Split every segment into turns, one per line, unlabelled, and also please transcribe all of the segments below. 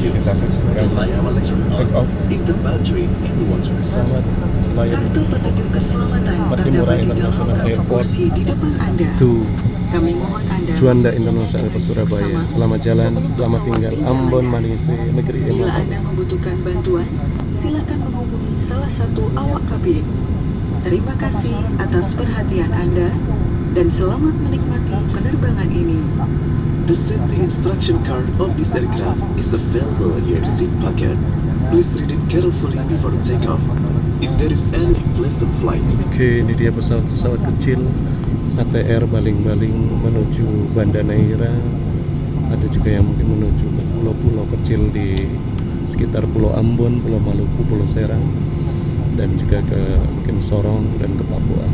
Kita saksikan take off pesawat Lion Patimura International Airport to Juanda International Airport Surabaya. Selamat jalan, selamat tinggal. Ambon Manise, negeri
Bila
emas.
Anda membutuhkan bantuan, silakan menghubungi salah satu awak kabin. Terima kasih atas perhatian Anda dan selamat menikmati penerbangan ini.
The safety instruction card of this aircraft is available in your seat pocket. Please read it carefully before takeoff. If there is any pleasant flight.
Oke, ini dia pesawat-pesawat kecil ATR baling-baling menuju Banda Neira. Ada juga yang mungkin menuju ke pulau-pulau kecil di sekitar Pulau Ambon, Pulau Maluku, Pulau Serang, dan juga ke mungkin Sorong dan ke Papua.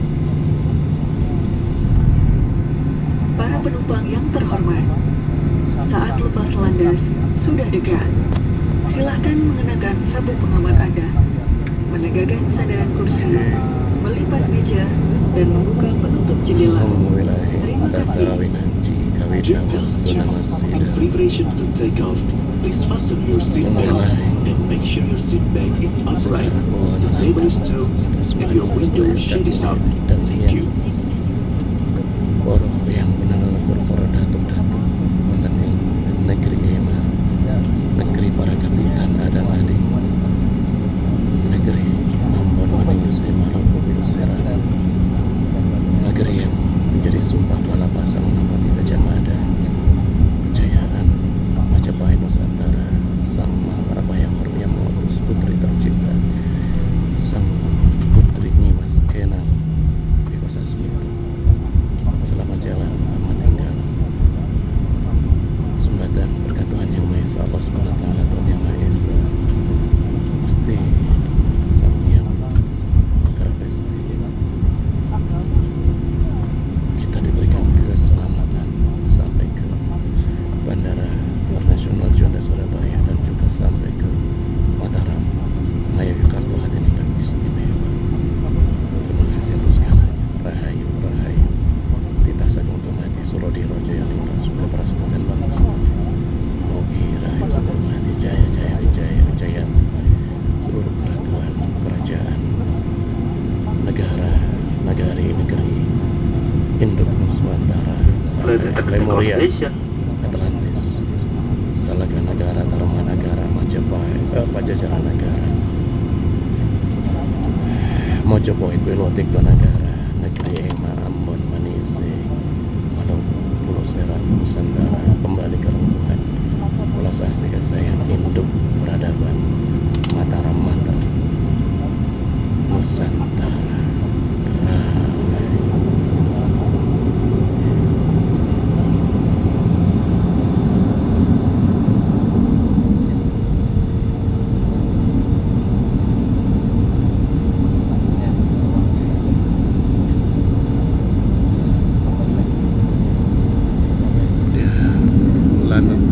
Para penumpang yang terhormat, saat lepas landas sudah dekat. Silahkan mengenakan sabuk pengaman Anda, menegakkan sandaran kursi, melipat meja, dan membuka penutup jendela. Terima kasih.
In preparation to take off, please fasten your seat belt and make sure your seat bag is upright, the table is still, and your window shade is up. Thank you.
Yang benar poro datuk-datuk wonten ing negeri Ema, negeri para kapitan Adamadi, negeri Ambon Manise Maluku Pulau Serang, negeri yang menjadi sumpah palapa Sang Mahapati Gajah Mada, kejayaan Majapahit Nusantara, Sang Mahaprabayamur yang mengutus putri tercinta, Sang Putri Nyimas Kenang Eko Sasmito. Selamat jalan, selamat tinggal. Sembatan berkat Tuhan Yang Maha Esa, Allah SWT, Tuhan Yang Maha Esa, Gusti Sang Hyang Maha Pesti, kita diberikan keselamatan sampai ke Bandara Internasional Juanda Surabaya dan juga sampai ke Mataram, Ngayogyakarta Hadiningrat Istimewa. Terima kasih atas segalanya. Rahayu, Rahayu. Tita Sagung Tumati Surodi Roja Yaling Rasuka Prasta dan Bangstuti. Mogi Rahayu Sebelum Hati Jaya Jaya Wijaya Wijayanti. Seluruh kerajaan, negara, nagari, negeri Induk Nuswantara, Lemuria, Atlantis, Salaga Negara, Tarumanagara, Majapahit, Pajajaran Negara, Mojopahit, Wilotikto Negara, negeri Ema, Ambon, Manise, Maluku, Pulau Serang, Nusantara, kembali ke rungkuhan ulas asih kesayang induk peradaban Mataram Mataram Nusantara. Lanan